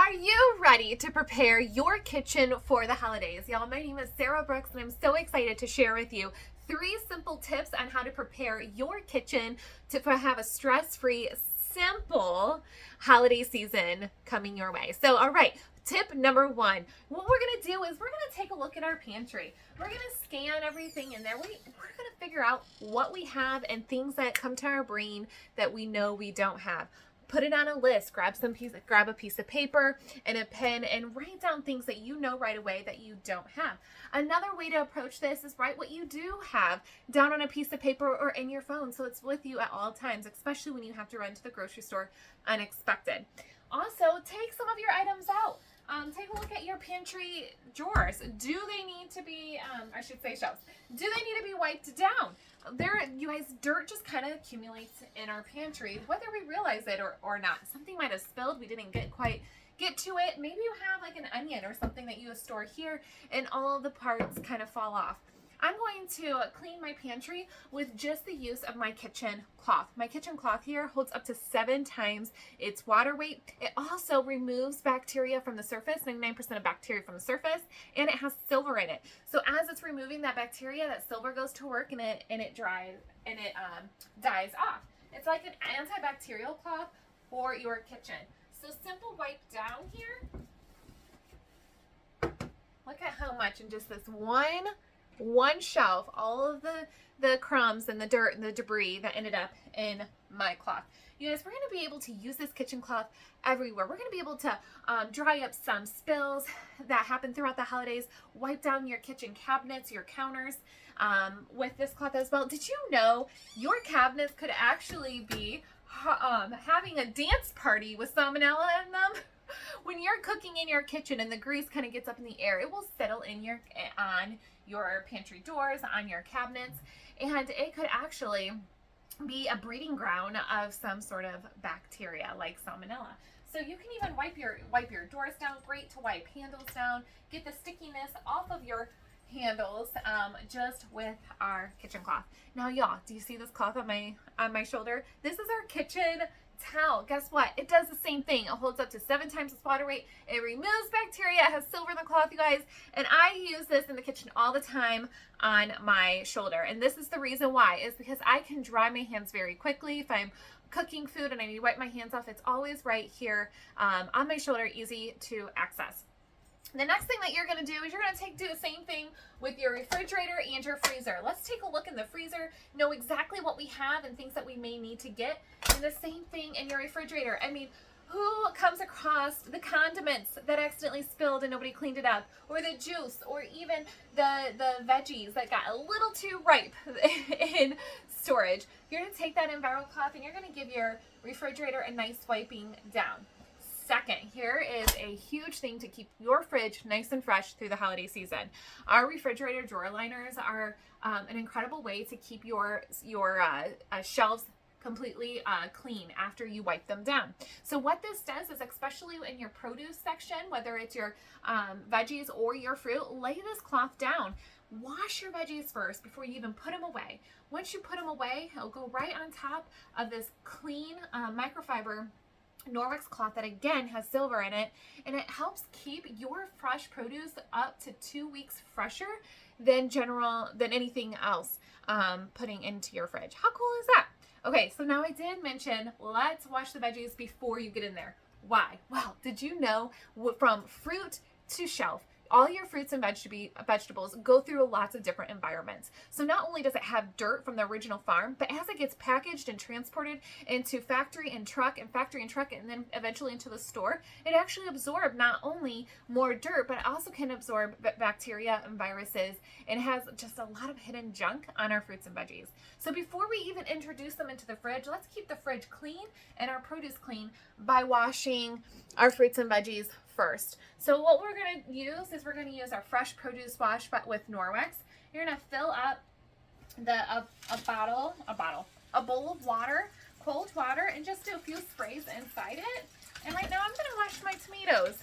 Are you ready to prepare your kitchen for the holidays? Y'all, my name is Sarah Brooks and I'm so excited to share with you 3 simple tips on how to prepare your kitchen to have a stress-free, simple holiday season coming your way. So, all right, tip number 1. What we're going to do is we're going to take a look at our pantry. We're going to scan everything in there. We're going to figure out what we have and things that come to our brain that we know we don't have. Put it on a list, grab a piece of paper and a pen and write down things that you know right away that you don't have. Another way to approach this is write what you do have down on a piece of paper or in your phone so it's with you at all times, especially when you have to run to the grocery store unexpected. Also, take some of your items out. Take a look at your pantry drawers. Do they need to be, shelves. Do they need to be wiped down? You guys, dirt just kind of accumulates in our pantry, whether we realize it or not. Something might have spilled. We didn't get to it. Maybe you have like an onion or something that you store here and all of the parts kind of fall off. I'm going to clean my pantry with just the use of my kitchen cloth. My kitchen cloth here holds up to 7 times its water weight. It also removes bacteria from the surface, 99% of bacteria from the surface, and it has silver in it. So as it's removing that bacteria, that silver goes to work and it dries and it dies off. It's like an antibacterial cloth for your kitchen. So simple wipe down here. Look at how much in just this one shelf, all of the crumbs and the dirt and the debris that ended up in my cloth. You guys, we're going to be able to use this kitchen cloth everywhere. We're going to be able to dry up some spills that happen throughout the holidays, wipe down your kitchen cabinets, your counters with this cloth as well. Did you know your cabinets could actually be having a dance party with salmonella in them? When you're cooking in your kitchen and the grease kind of gets up in the air, it will settle in on your pantry doors, on your cabinets, and it could actually be a breeding ground of some sort of bacteria like salmonella. So you can even wipe your doors down. Great to wipe handles down, get the stickiness off of your handles just with our kitchen cloth. Now y'all, do you see this cloth on my shoulder? This is our kitchen towel. Guess what? It does the same thing. It holds up to 7 times its water weight. It removes bacteria. It has silver in the cloth, you guys. And I use this in the kitchen all the time on my shoulder. And this is the reason why, is because I can dry my hands very quickly. If I'm cooking food and I need to wipe my hands off, it's always right here on my shoulder, easy to access. The next thing that you're going to do is you're going to do the same thing with your refrigerator and your freezer. Let's take a look in the freezer, know exactly what we have and things that we may need to get. And the same thing in your refrigerator. I mean, who comes across the condiments that accidentally spilled and nobody cleaned it up? Or the juice, or even the veggies that got a little too ripe in storage. You're going to take that Enviro cloth and you're going to give your refrigerator a nice wiping down. Second, here is a huge thing to keep your fridge nice and fresh through the holiday season. Our refrigerator drawer liners are an incredible way to keep your shelves completely clean after you wipe them down. So what this does is, especially in your produce section, whether it's your veggies or your fruit, lay this cloth down. Wash your veggies first before you even put them away. Once you put them away, it'll go right on top of this clean microfiber Norwex cloth that again has silver in it, and it helps keep your fresh produce up to 2 weeks fresher than anything else putting into your fridge. How cool is that? Okay, so now I did mention let's wash the veggies before you get in there. Why? Well, did you know from fruit to shelf, all your fruits and vegetables go through lots of different environments. So not only does it have dirt from the original farm, but as it gets packaged and transported into factory and truck, and then eventually into the store, it actually absorbs not only more dirt, but it also can absorb bacteria and viruses, and has just a lot of hidden junk on our fruits and veggies. So before we even introduce them into the fridge, let's keep the fridge clean and our produce clean by washing our fruits and veggies first. So what we're going to use is we're going to use our fresh produce wash, but with Norwex. You're going to fill up a bowl of water, cold water, and just do a few sprays inside it. And right now I'm going to wash my tomatoes.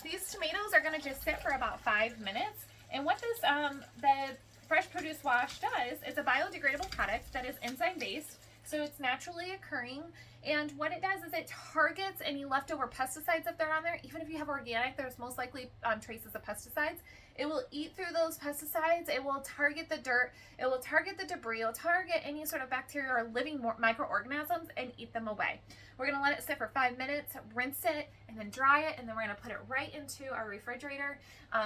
These tomatoes are going to just sit for about 5 minutes. And what this the fresh produce wash does is a biodegradable product that is enzyme based. So it's naturally occurring And what it does is it targets any leftover pesticides if they're on there. Even if you have organic, there's most likely traces of pesticides. It will eat through those pesticides. It will target the dirt. It will target the debris. It will target any sort of bacteria or living microorganisms and eat them away. We're going to let it sit for 5 minutes, rinse it, and then dry it, and then we're going to put it right into our refrigerator.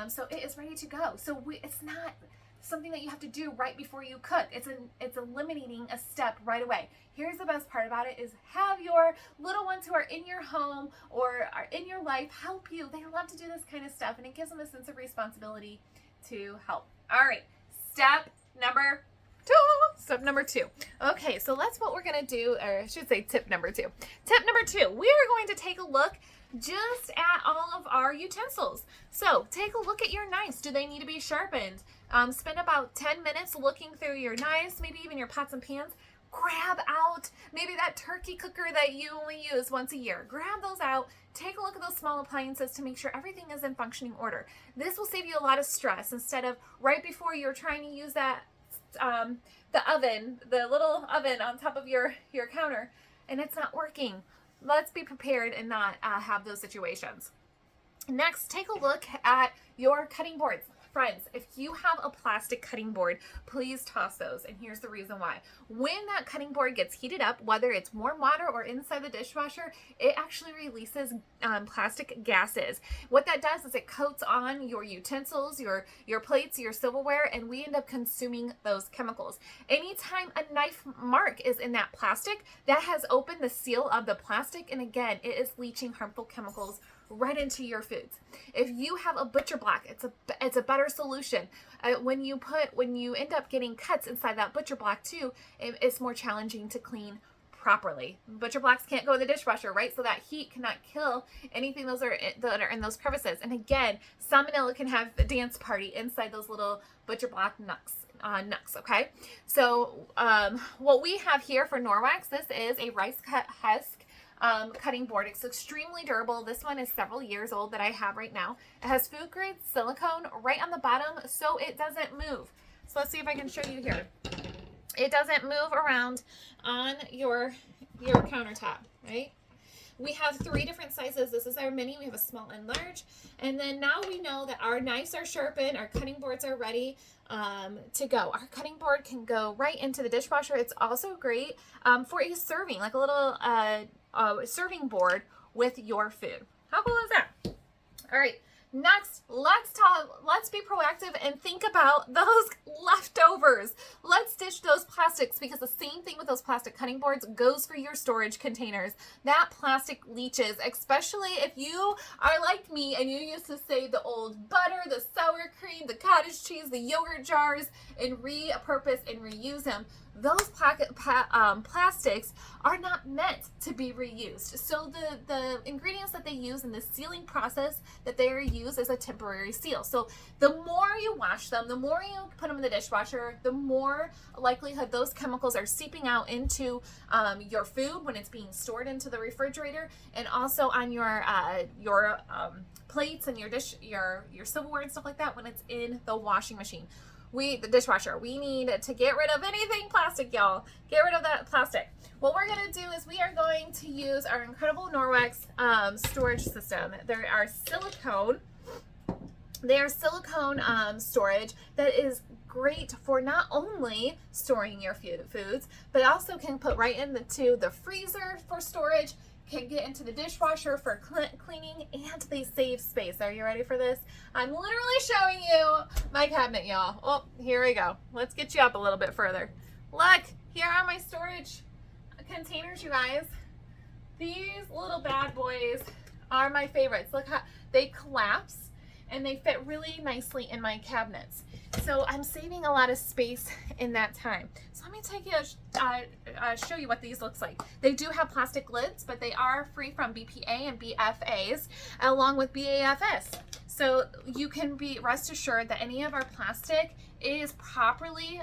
So it is ready to go. So it's not something that you have to do right before you cook. It's eliminating a step right away. Here's the best part about it is have your little ones who are in your home or are in your life help you. They love to do this kind of stuff, and it gives them a sense of responsibility to help. All right, step number two. Okay, so that's what we're gonna do, or I should say tip number 2. Tip number 2, we are going to take a look just at all of our utensils. So take a look at your knives. Do they need to be sharpened? Spend about 10 minutes looking through your knives, maybe even your pots and pans. Grab out maybe that turkey cooker that you only use once a year. Grab those out. Take a look at those small appliances to make sure everything is in functioning order. This will save you a lot of stress instead of right before you're trying to use that the oven, the little oven on top of your counter, and it's not working. Let's be prepared and not have those situations. Next, take a look at your cutting boards. Friends, if you have a plastic cutting board, please toss those. And here's the reason why. When that cutting board gets heated up, whether it's warm water or inside the dishwasher, it actually releases plastic gases. What that does is it coats on your utensils, your plates, your silverware, and we end up consuming those chemicals. Anytime a knife mark is in that plastic, that has opened the seal of the plastic, and again, it is leaching harmful chemicals right into your foods. If you have a butcher block, it's a better solution. When you end up getting cuts inside that butcher block too, it's more challenging to clean properly. Butcher blocks can't go in the dishwasher, right? So that heat cannot kill anything that are in those crevices. And again, salmonella can have a dance party inside those little butcher block nooks, okay? So what we have here for Norwex, this is a rice husk cutting board. It's extremely durable. This one is several years old that I have right now. It has food grade silicone right on the bottom so it doesn't move. So let's see if I can show you here. It doesn't move around on your countertop, right? We have 3 different sizes. This is our mini. We have a small and large. And then now we know that our knives are sharpened, our cutting boards are ready to go. Our cutting board can go right into the dishwasher. It's also great for a serving, like a little serving board with your food. How cool is that? All right. Next, let's be proactive and think about those leftovers. Let's ditch those plastics because the same thing with those plastic cutting boards goes for your storage containers. That plastic leaches, especially if you are like me and you used to save the old butter, the sour cream, the cottage cheese, the yogurt jars, and repurpose and reuse them. Those plastics are not meant to be reused. So the ingredients that they use in the sealing process that they use is a temporary seal. So the more you wash them, the more you put them in the dishwasher, the more likelihood those chemicals are seeping out into your food when it's being stored into the refrigerator, and also on your plates and your silverware and stuff like that when it's in the washing machine. The dishwasher, we need to get rid of anything plastic, y'all. Get rid of that plastic. What we're going to do is we are going to use our incredible Norwex storage system. There are silicone. They are silicone storage that is great for not only storing your foods, but also can put right into the freezer for storage, can get into the dishwasher for cleaning, and they save space. Are you ready for this? I'm literally showing you my cabinet, y'all. Oh, here we go. Let's get you up a little bit further. Look, here are my storage containers, you guys. These little bad boys are my favorites. Look how they collapse and they fit really nicely in my cabinets. So I'm saving a lot of space in that time. So let me take you show you what these looks like. They do have plastic lids, but they are free from BPA and BFAs along with BAFS. So you can be rest assured that any of our plastic is properly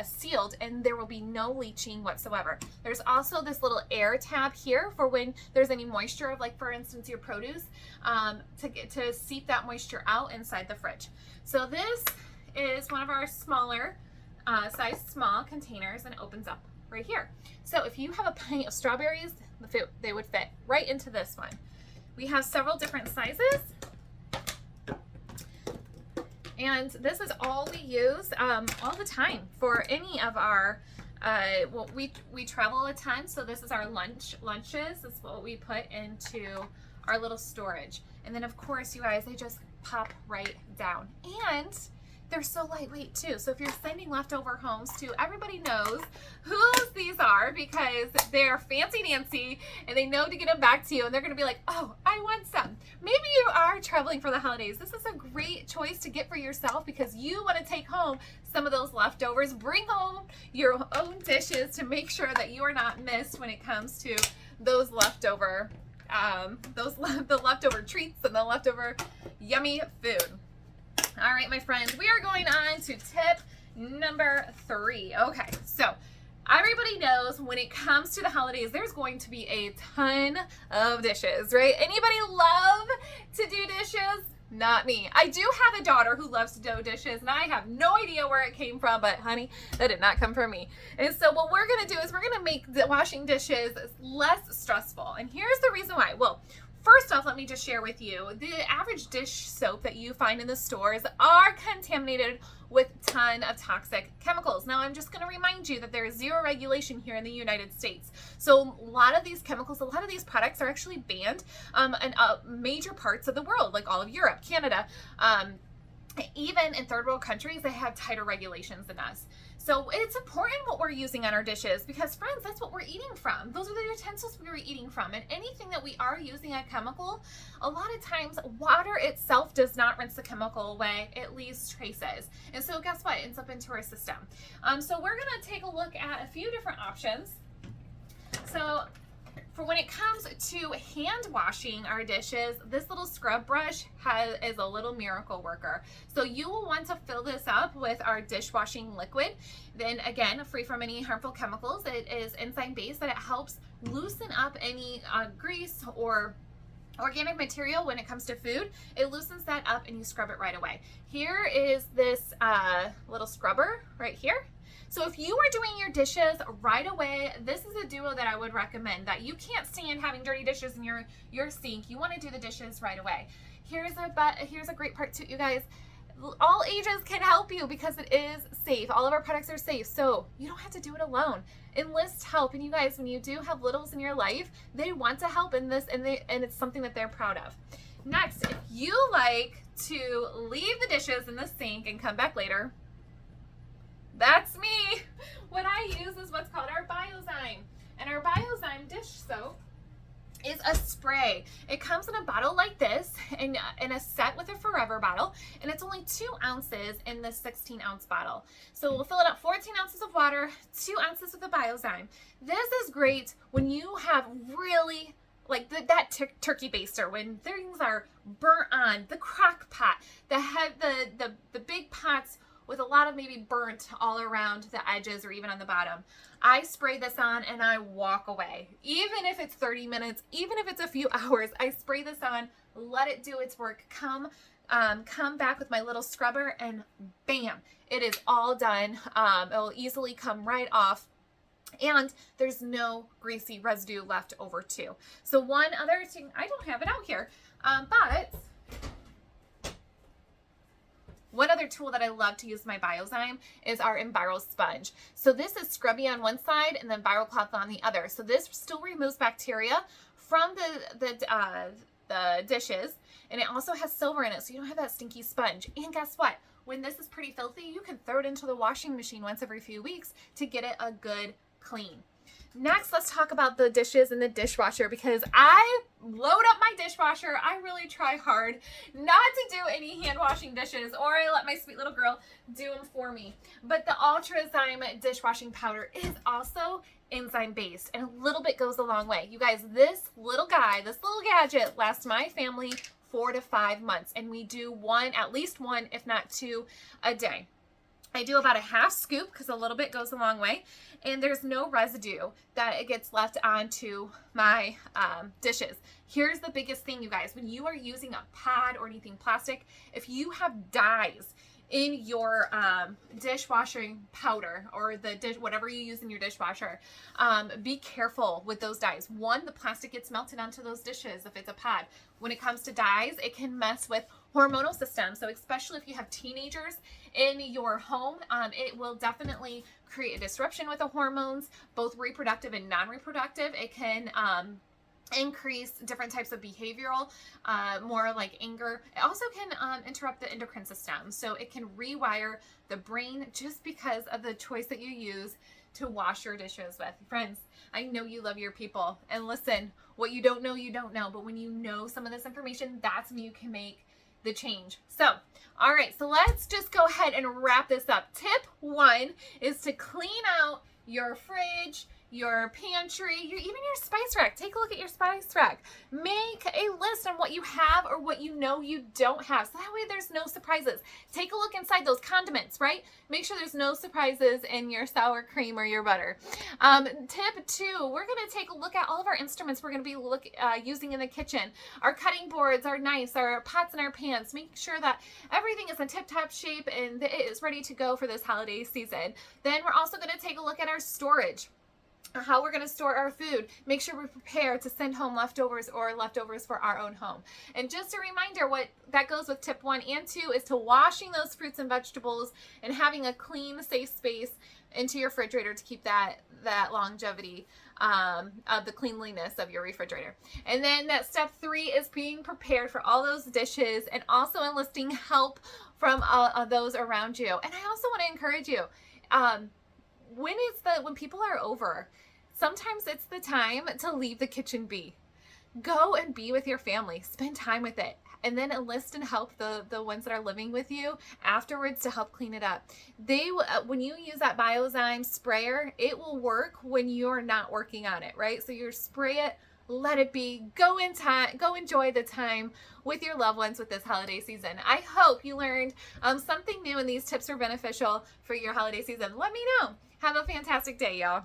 sealed and there will be no leaching whatsoever. There's also this little air tab here for when there's any moisture of, like, for instance, your produce, to seep that moisture out inside the fridge. So this is one of our smaller size small containers, and it opens up right here. So if you have a pint of strawberries, they would fit right into this one. We have several different sizes. And this is all we use all the time for any of our, well, we travel a ton, so this is our lunches. This is what we put into our little storage. And then of course, you guys, they just pop right down. And they're so lightweight too. So if you're sending leftover homes to, everybody knows whose these are because they're fancy Nancy and they know to get them back to you and they're gonna be like, oh, I want some. Maybe you are traveling for the holidays. This is a great choice to get for yourself because you wanna take home some of those leftovers. Bring home your own dishes to make sure that you are not missed when it comes to those leftover, the leftover treats and the leftover yummy food. All right, my friends, we are going on to tip number 3. Okay, so everybody knows when it comes to the holidays, there's going to be a ton of dishes, right? Anybody love to do dishes? Not me. I do have a daughter who loves to do dishes, and I have no idea where it came from, but honey, that did not come from me. And so what we're going to do is we're going to make the washing dishes less stressful. And here's the reason why. Well, first off, let me just share with you, the average dish soap that you find in the stores are contaminated with a ton of toxic chemicals. Now, I'm just going to remind you that there is zero regulation here in the United States. So a lot of these chemicals, a lot of these products are actually banned in major parts of the world, like all of Europe, Canada, even in third world countries, they have tighter regulations than us. So it's important what we're using on our dishes because, friends, that's what we're eating from. Those are the utensils we were eating from. And anything that we are using a chemical, a lot of times water itself does not rinse the chemical away. It leaves traces. And so guess what? It ends up into our system. So we're going to take a look at a few different options. So for when it comes to hand washing our dishes, this little scrub brush is a little miracle worker. So you will want to fill this up with our dishwashing liquid. Then again, free from any harmful chemicals. It is enzyme based and it helps loosen up any grease or organic material when it comes to food. It loosens that up and you scrub it right away. Here is this little scrubber right here. So if you are doing your dishes right away, this is a duo that I would recommend. That you can't stand having dirty dishes in your sink. You want to do the dishes right away. Here's a great part too, you guys. All ages can help you because it is safe. All of our products are safe, so you don't have to do it alone. Enlist help, and you guys, when you do have littles in your life, they want to help in this, and it's something that they're proud of. Next, if you like to leave the dishes in the sink and come back later, that's me. What I use is what's called our Biozyme. And our Biozyme dish soap is a spray. It comes in a bottle like this in a set with a Forever bottle, and it's only 2 ounces in the 16-ounce bottle. So we'll fill it up 14 ounces of water, 2 ounces of the Biozyme. This is great when you have really like that turkey baster, when things are burnt on, the crock pot, the big pots with a lot of maybe burnt all around the edges or even on the bottom. I spray this on and I walk away. Even if it's 30 minutes, even if it's a few hours, I spray this on, let it do its work. Come back with my little scrubber and bam, it is all done. It'll easily come right off. And there's no greasy residue left over too. So one other thing, I don't have it out here, but one other tool that I love to use my Biozyme is our Enviro sponge. So this is scrubby on one side and then Enviro cloth on the other. So this still removes bacteria from the dishes, and it also has silver in it, so you don't have that stinky sponge. And guess what? When this is pretty filthy, you can throw it into the washing machine once every few weeks to get it a good clean. Next, let's talk about the dishes in the dishwasher, because I load up my dishwasher. I really try hard not to do any hand washing dishes, or I let my sweet little girl do them for me. But the Ultrazyme dishwashing powder is also enzyme based, and a little bit goes a long way. You guys, this little gadget lasts my family 4 to 5 months, and we do at least one, if not 2 a day. I do about a half scoop because a little bit goes a long way, and there's no residue that it gets left onto my dishes. Here's the biggest thing, you guys. When you are using a pad or anything plastic, if you have dyes in your dishwashing powder or the dish, whatever you use in your dishwasher. Be careful with those dyes. One, the plastic gets melted onto those dishes if it's a pod. When it comes to dyes, it can mess with hormonal systems. So especially if you have teenagers in your home, it will definitely create a disruption with the hormones, both reproductive and non-reproductive. It can increase different types of behavioral, more like anger. It also can interrupt the endocrine system. So it can rewire the brain just because of the choice that you use to wash your dishes with. Friends, I know you love your people. And listen, what you don't know, you don't know. But when you know some of this information, that's when you can make the change. So, all right, so let's just go ahead and wrap this up. Tip 1 is to clean out your fridge, your pantry, even your spice rack. Take a look at your spice rack. Make a list on what you have or what you know you don't have. So that way there's no surprises. Take a look inside those condiments, right? Make sure there's no surprises in your sour cream or your butter. Tip 2, we're going to take a look at all of our instruments we're going to be using in the kitchen. Our cutting boards, our knives, our pots and our pans. Make sure that everything is in tip-top shape and it is ready to go for this holiday season. Then we're also going to take a look at our storage, how we're going to store our food. Make sure we're prepared to send home leftovers or leftovers for our own home. And just a reminder, what that goes with tip 1 and 2 is to washing those fruits and vegetables and having a clean, safe space into your refrigerator to keep that longevity of the cleanliness of your refrigerator. And then that step 3 is being prepared for all those dishes and also enlisting help from those around you. And I also want to encourage you, when people are over, sometimes it's the time to leave the kitchen be. Go and be with your family. Spend time with it. And then enlist and help the ones that are living with you afterwards to help clean it up. When you use that Biozyme sprayer, it will work when you're not working on it, right? So you spray it, let it be, go enjoy the time with your loved ones with this holiday season. I hope you learned something new and these tips are beneficial for your holiday season. Let me know. Have a fantastic day, y'all.